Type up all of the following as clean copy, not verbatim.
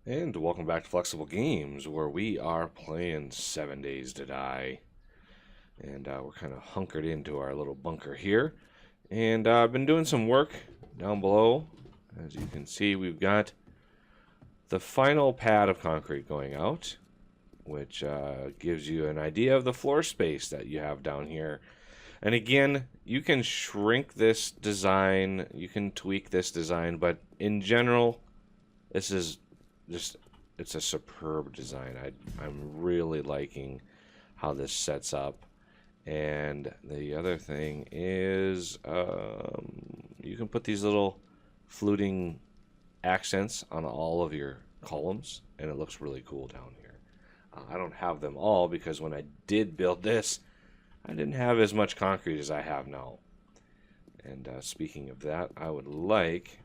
And welcome back to Flexible Games, where we are playing 7 Days to Die. And we're kind of hunkered into our little bunker here. And I've been doing some work down below. As you can see, we've got the final pad of concrete going out, which gives you an idea of the floor space that you have down here. And again, you can shrink this design, you can tweak this design, but in general, this is just, it's a superb design. I'm really liking how this sets up. And the other thing is you can put these little fluting accents on all of your columns, and it looks really cool down here. I don't have them all because when I did build this, I didn't have as much concrete as I have now. And speaking of that, I would like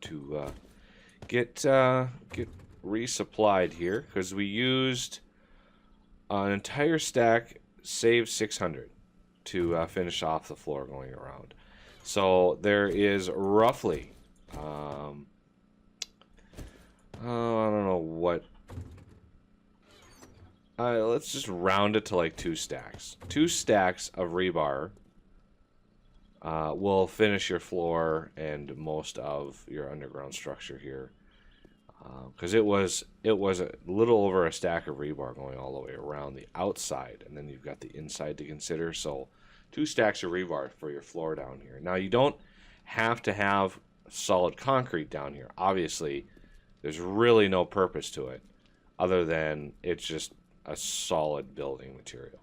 to get resupplied here, because we used an entire stack, save 600 to finish off the floor going around. So there is roughly I don't know what, let's just round it to like 2 stacks. 2 stacks of rebar will finish your floor and most of your underground structure here. Because it was a little over a stack of rebar going all the way around the outside, and then you've got the inside to consider. So 2 stacks of rebar for your floor down here. Now you don't have to have solid concrete down here. Obviously, there's really no purpose to it other than it's just a solid building material.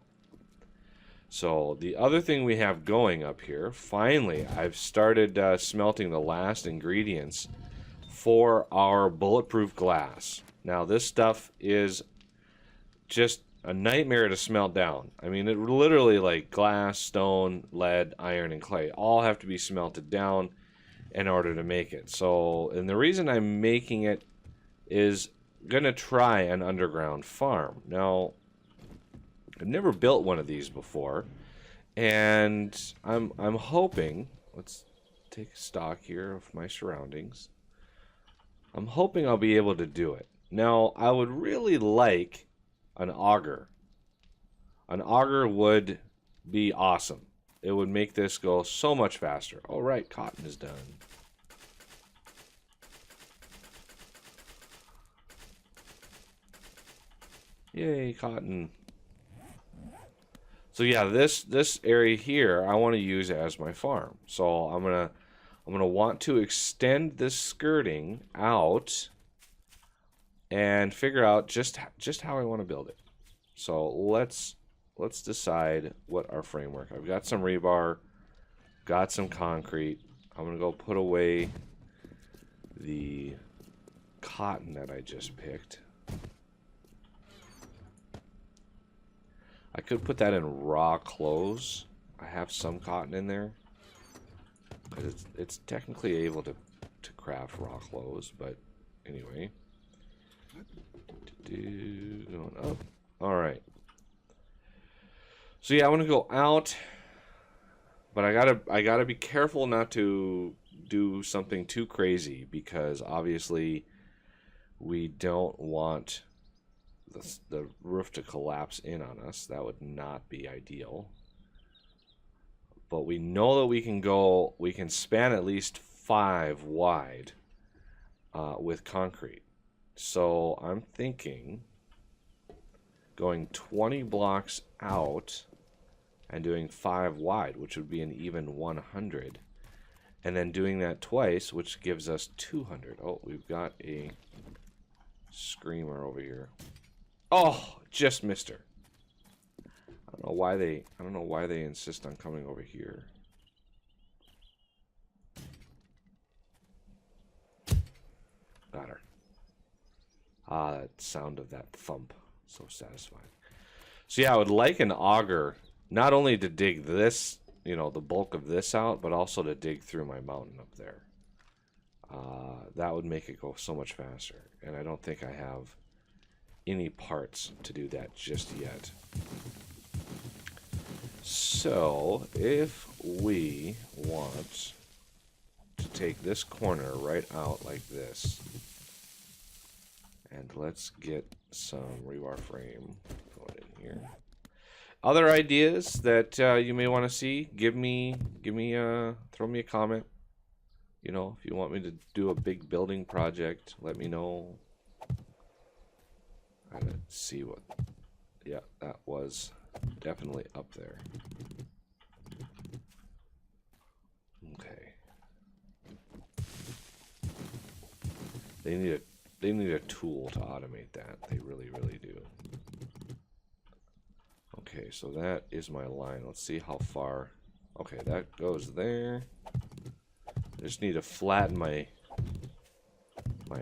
So the other thing we have going up here, finally, I've started smelting the last ingredients for our bulletproof glass. Now this stuff is just a nightmare to smelt down. I mean, it literally, like, glass, stone, lead, iron, and clay all have to be smelted down in order to make it. So, and the reason I'm making it is gonna try an underground farm. Now, I've never built one of these before, and I'm hoping, let's take stock here of my surroundings. I'm hoping I'll be able to do it. Now, I would really like an auger. An auger would be awesome. It would make this go so much faster. All right, cotton is done. Yay, cotton. So yeah, this area here I want to use as my farm. So I'm gonna want to extend this skirting out and figure out just how I want to build it. So let's decide what our framework. I've got some rebar, got some concrete. I'm gonna go put away the cotton that I just picked. I could put that in raw clothes. I have some cotton in there, because it's technically able to craft raw clothes, but anyway. Going up. Alright. So yeah, I want to go out, but I gotta be careful not to do something too crazy, because obviously we don't want the roof to collapse in on us. That would not be ideal. But we know that we can span at least 5 wide with concrete. So I'm thinking going 20 blocks out and doing 5 wide, which would be an even 100. And then doing that twice, which gives us 200. Oh, we've got a screamer over here. Oh, just missed her. I don't know why they insist on coming over here. Got her. Ah, that sound of that thump. So satisfying. So yeah, I would like an auger, not only to dig this, you know, the bulk of this out, but also to dig through my mountain up there. That would make it go so much faster. And I don't think I have any parts to do that just yet. So if we want to take this corner right out like this, let's get some rebar frame going in here. Other ideas that you may want to see, throw me a comment. You know, if you want me to do a big building project, let me know. Let's see what. Yeah, that was definitely up there. Okay. They need a tool to automate that. They really, really do. Okay, so that is my line. Let's see how far. Okay, that goes there. I just need to flatten my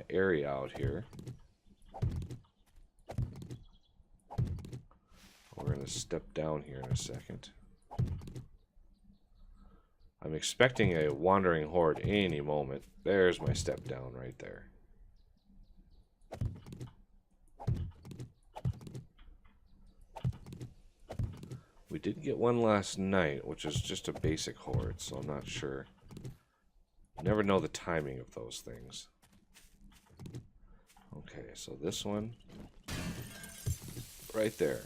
area out here. We're going to step down here in a second. I'm expecting a wandering horde any moment. There's my step down right there. We did get one last night, which is just a basic horde, so I'm not sure. Never know the timing of those things. Okay, so this one right there.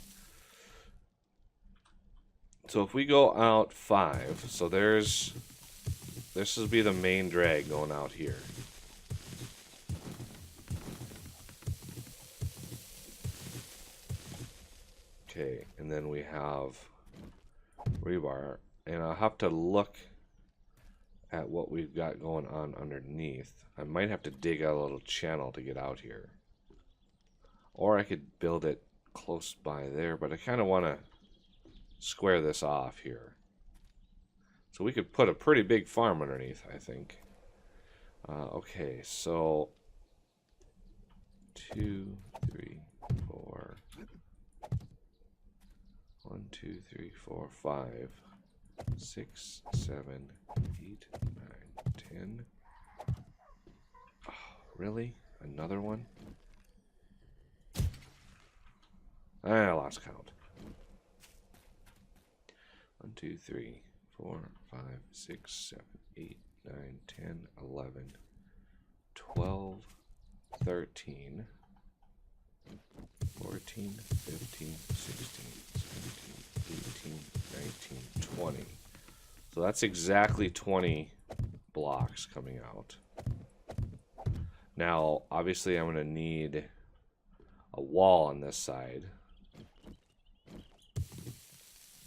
So if we go out 5, so this will be the main drag going out here. Okay, and then we have rebar, and I'll have to look at what we've got going on underneath. I might have to dig out a little channel to get out here, or I could build it close by there, but I kind of want to square this off here, so we could put a pretty big farm underneath, I think. Okay, so 2, 3, 4. 1, 2, 3, 4, 5, 6, 7, 8, 9, 10. Oh, really? Another one? I lost count. 1, 2, 3, 4, 5, 6, 7, 8, 9, 10, 11, 12, 13, 14, 15, 16, 17, 18, 19, 20. So that's exactly 20 blocks coming out. Now, obviously, I'm going to need a wall on this side.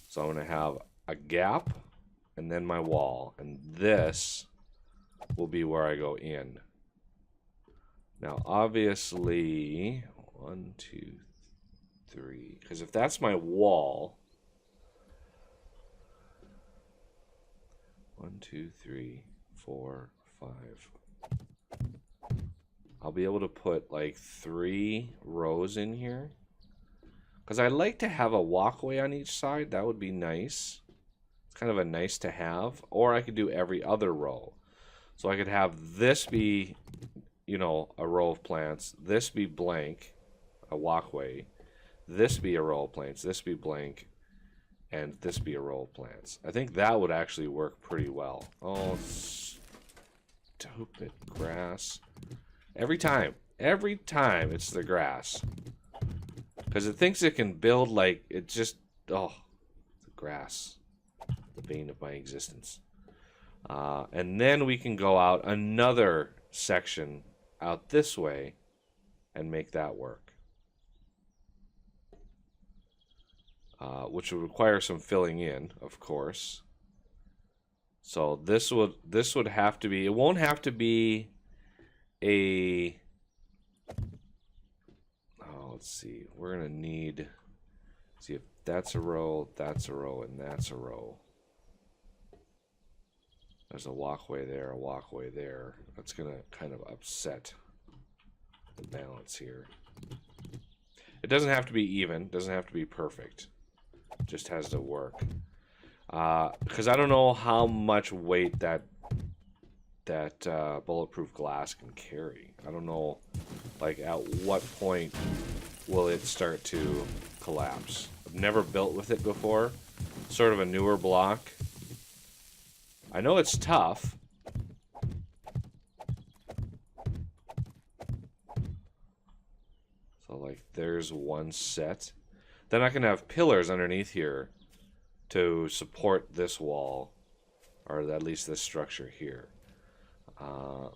So I'm going to have a gap and then my wall. And this will be where I go in. Now, obviously, 1, 2, 3. Because if that's my wall, 1, 2, 3, 4, 5. I'll be able to put like 3 rows in here. Because I like to have a walkway on each side. That would be nice. It's kind of a nice to have. Or I could do every other row. So I could have this be, you know, a row of plants. This be blank, a walkway. This be a row of plants. This be blank. And this be a row of plants. I think that would actually work pretty well. Oh, stupid grass. Every time it's the grass. Because it thinks it can build like, it just, oh, the grass. The bane of my existence. And then we can go out another section out this way and make that work. Which would require some filling in, of course. So this would have to be, it won't have to be a, oh, let's see, we're gonna need, see if that's a row, and that's a row. There's a walkway there, a walkway there. That's gonna kind of upset the balance here. It doesn't have to be even, doesn't have to be perfect. It just has to work. Because I don't know how much weight that bulletproof glass can carry. I don't know, like, at what point will it start to collapse. I've never built with it before. Sort of a newer block. I know it's tough. So like there's one set. Then I can have pillars underneath here to support this wall, or at least this structure here. I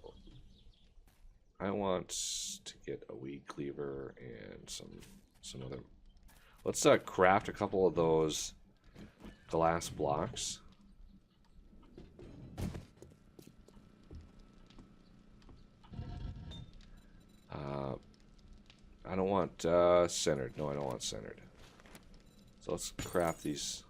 want to get a weed cleaver and some other. Let's craft a couple of those glass blocks. I don't want centered. No, I don't want centered. So let's craft these.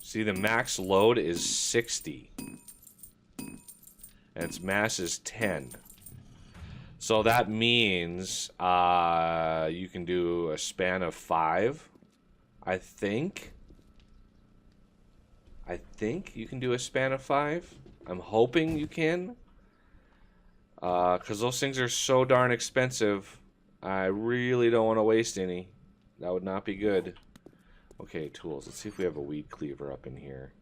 See, the max load is 60. And its mass is 10. So that means you can do a span of 5. I think you can do a span of 5. I'm hoping you can. Because those things are so darn expensive. I really don't want to waste any. That would not be good. Okay, tools. Let's see if we have a weed cleaver up in here.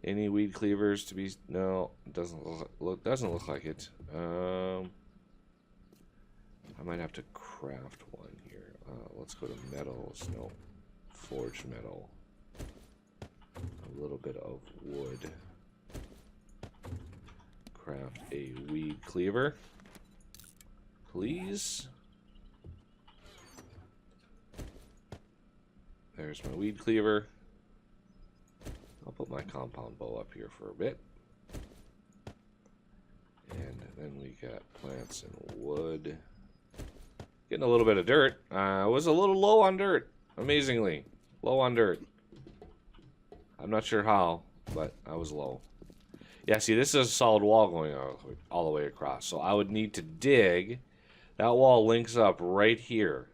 Any weed cleavers to be... No, it doesn't look like it. I might have to craft one here. Let's go to metals. No. Forged metal. A little bit of wood. Craft a weed cleaver, please. There's my weed cleaver. I'll put my compound bow up here for a bit. And then we got plants and wood. Getting a little bit of dirt. I was a little low on dirt, amazingly. Low on dirt. I'm not sure how, but I was low. Yeah, see, this is a solid wall going all the way across. So I would need to dig. That wall links up right here.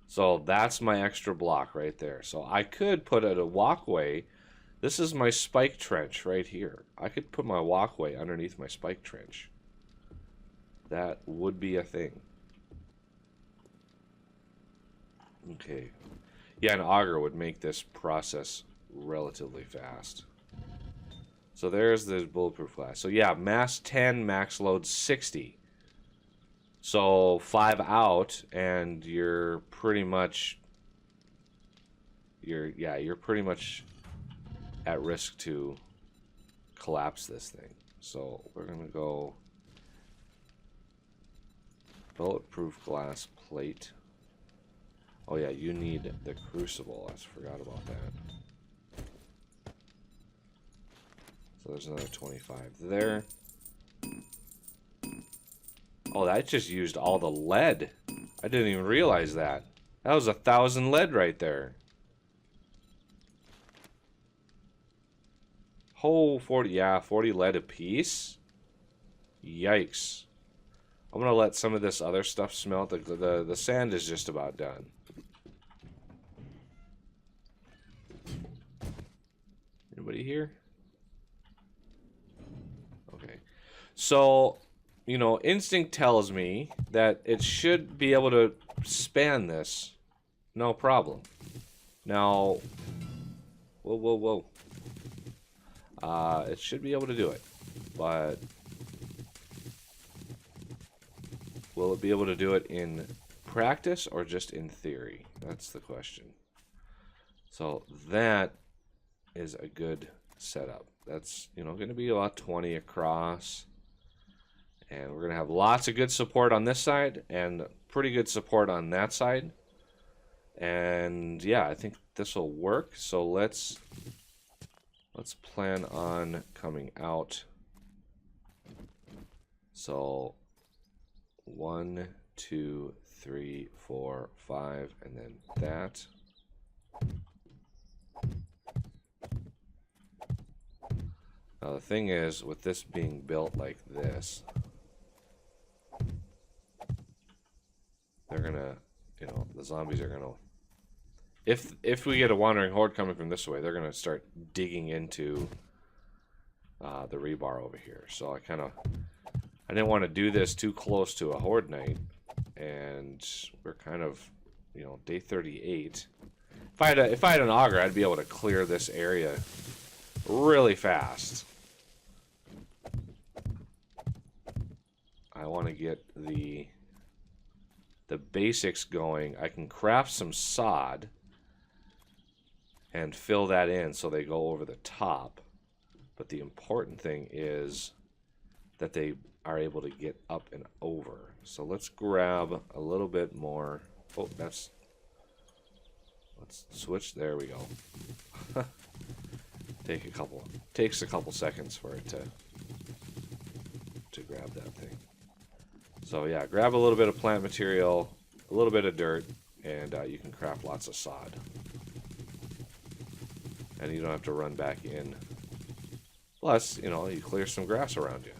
So that's my extra block right there. So I could put a walkway. This is my spike trench right here. I could put my walkway underneath my spike trench. That would be a thing. Okay. Yeah, an auger would make this process relatively fast. So there's the bulletproof glass. So yeah, mass 10, max load 60. So 5 out, and you're pretty much you're pretty much at risk to collapse this thing. So we're gonna go bulletproof glass plate. Oh yeah, you need the crucible. I forgot about that. So there's another 25 there. Oh, that just used all the lead. I didn't even realize that. That was 1,000 lead right there. Oh, 40 lead a piece? Yikes. I'm gonna let some of this other stuff smelt. The sand is just about done. Anybody here? Okay. So, you know, instinct tells me that it should be able to span this. No problem. Now, whoa. It should be able to do it. But will it be able to do it in practice or just in theory? That's the question. So that is a good setup. That's, you know, going to be about 20 across. And we're going to have lots of good support on this side and pretty good support on that side. And yeah, I think this will work. So let's plan on coming out. So 1, 2, 3, 4, 5, and then that. Now the thing is, with this being built like this, they're gonna, you know, the zombies are gonna, if we get a wandering horde coming from this way, they're gonna start digging into the rebar over here. So I didn't want to do this too close to a horde night, and we're kind of, you know, day 38. If I had an auger, I'd be able to clear this area really fast. I want to get the basics going. I can craft some sod and fill that in so they go over the top. But the important thing is that they are able to get up and over. So let's grab a little bit more. Oh, let's switch. There we go. Takes a couple seconds for it to grab that thing. So yeah, grab a little bit of plant material, a little bit of dirt, and you can craft lots of sod. And you don't have to run back in. Plus, you know, you clear some grass around you.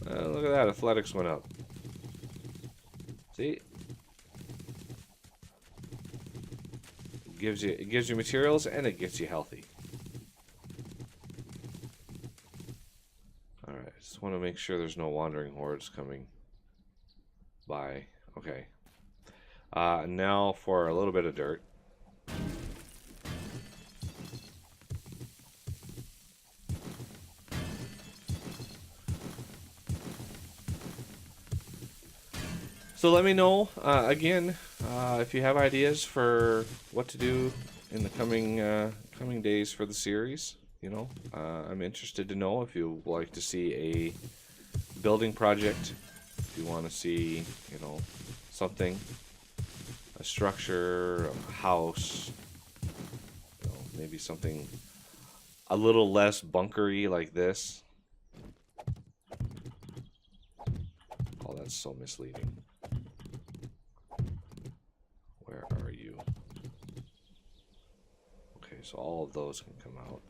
Look at that, athletics went up. See? It gives you materials and it gets you healthy. Alright, just want to make sure there's no wandering hordes coming by. Okay. Now for a little bit of dirt. So let me know, again, if you have ideas for what to do in the coming days for the series. You know, I'm interested to know if you would like to see a building project, if you want to see, you know, something, a structure, a house, you know, maybe something a little less bunkery like this. Oh, that's so misleading. Where are you? Okay, so all of those can come out.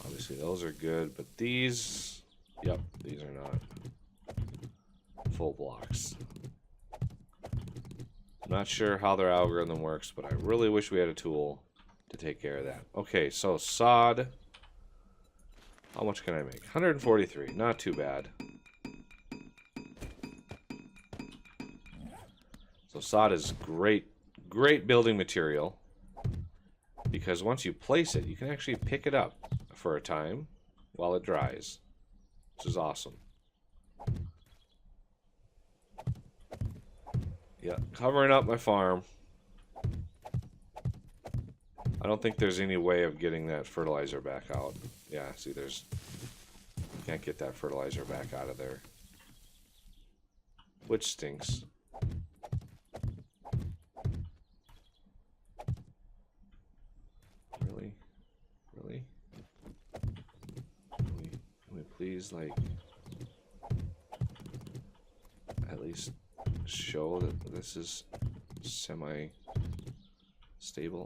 Obviously those are good, but these, yep, these are not full blocks. I'm not sure how their algorithm works, but I really wish we had a tool to take care of that. Okay, so sod. How much can I make? 143, not too bad. So sod is great building material, because once you place it, you can actually pick it up for a time while it dries, which is awesome. Yeah, covering up my farm. I don't think there's any way of getting that fertilizer back out. Yeah, see, can't get that fertilizer back out of there, which stinks. Really? Can we please, like, at least show that this is semi-stable?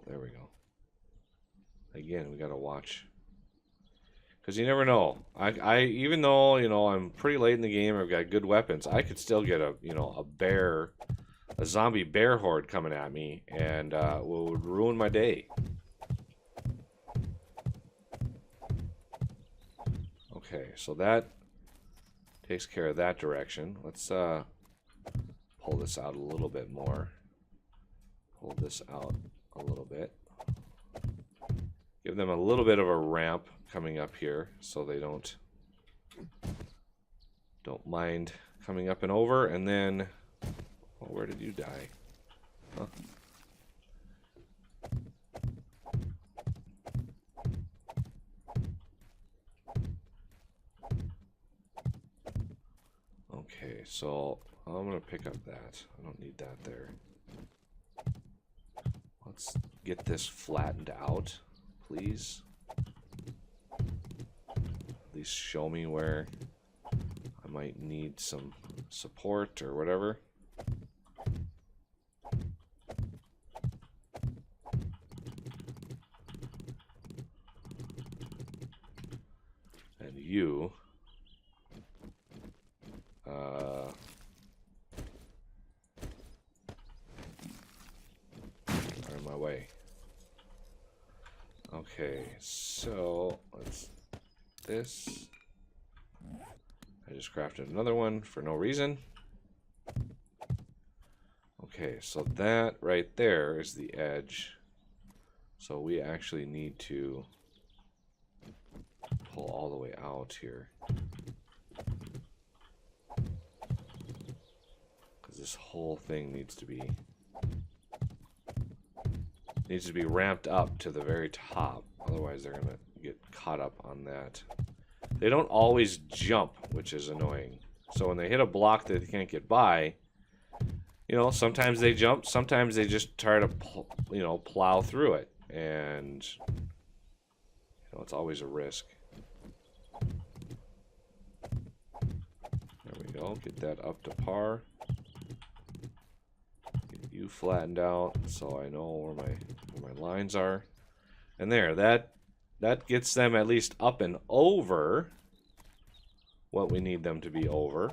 There we go. Again, we gotta watch, because you never know. I even though, you know, I'm pretty late in the game, I've got good weapons, I could still get a zombie bear horde coming at me, and would ruin my day. Okay, so that takes care of that direction. Let's pull this out a little bit more. Pull this out a little bit. Give them a little bit of a ramp coming up here, so they don't mind coming up and over. And then, well, where did you die? Huh? Okay, so I'm gonna pick up that. I don't need that there. Let's get this flattened out, please. At least show me where I might need some support or whatever. And you are in my way. Okay, so let's this. I just crafted another one for no reason. Okay, so that right there is the edge. So we actually need to pull all the way out here. Because this whole thing needs to be ramped up to the very top. Otherwise they're going to get caught up on that. They don't always jump, which is annoying. So when they hit a block that they can't get by, you know, sometimes they jump, sometimes they just try to, you know, plow through it. And, you know, it's always a risk. There we go. Get that up to par. Get you flattened out so I know where my lines are. And there, that gets them at least up and over what we need them to be over.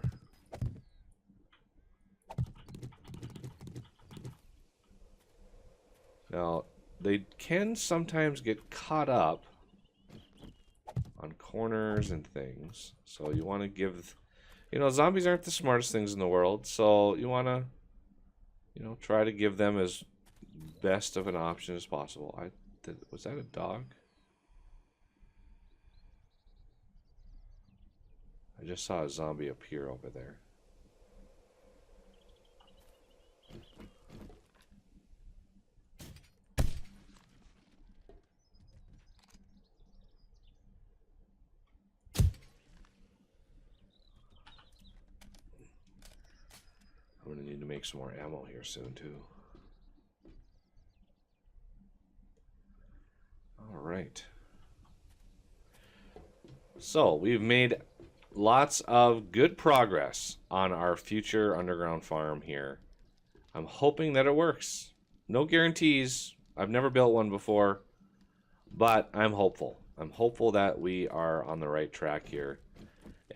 Now, they can sometimes get caught up on corners and things. So you want to give, you know, zombies aren't the smartest things in the world. So you want to, you know, try to give them as best of an option as possible. Was that a dog? I just saw a zombie appear over there. I'm gonna need to make some more ammo here soon too. All right. So we've made lots of good progress on our future underground farm here. I'm hoping that it works. No guarantees. I've never built one before, but I'm hopeful. I'm hopeful that we are on the right track here,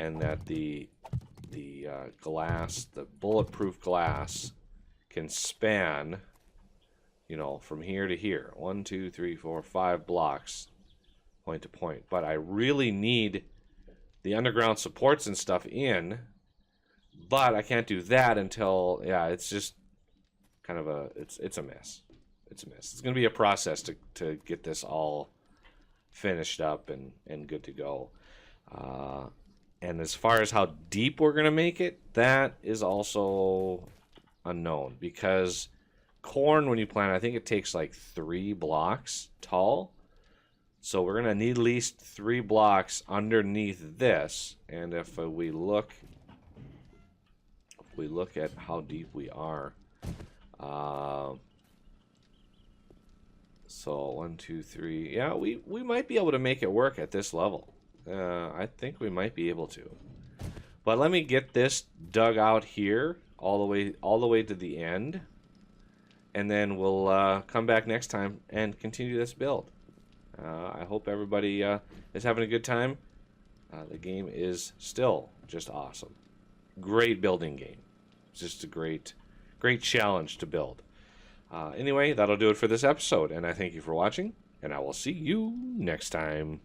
and that the glass, the bulletproof glass, can span, you know, from here to here. 1, 2, 3, 4, 5 blocks, point to point. But I really need the underground supports and stuff in, but I can't do that until, yeah, it's just kind of a, it's a mess. It's a mess. It's going to be a process to get this all finished up and good to go. And as far as how deep we're going to make it, that is also unknown, because corn, when you plant, I think it takes like 3 blocks tall. So we're going to need at least 3 blocks underneath this. And if we look at how deep we are, so 1, 2, 3, yeah, we might be able to make it work at this level. I think we might be able to. But let me get this dug out here all the way to the end, and then we'll come back next time and continue this build. I hope everybody is having a good time. The game is still just awesome. Great building game. It's just a great challenge to build. Anyway, that'll do it for this episode, and I thank you for watching, and I will see you next time.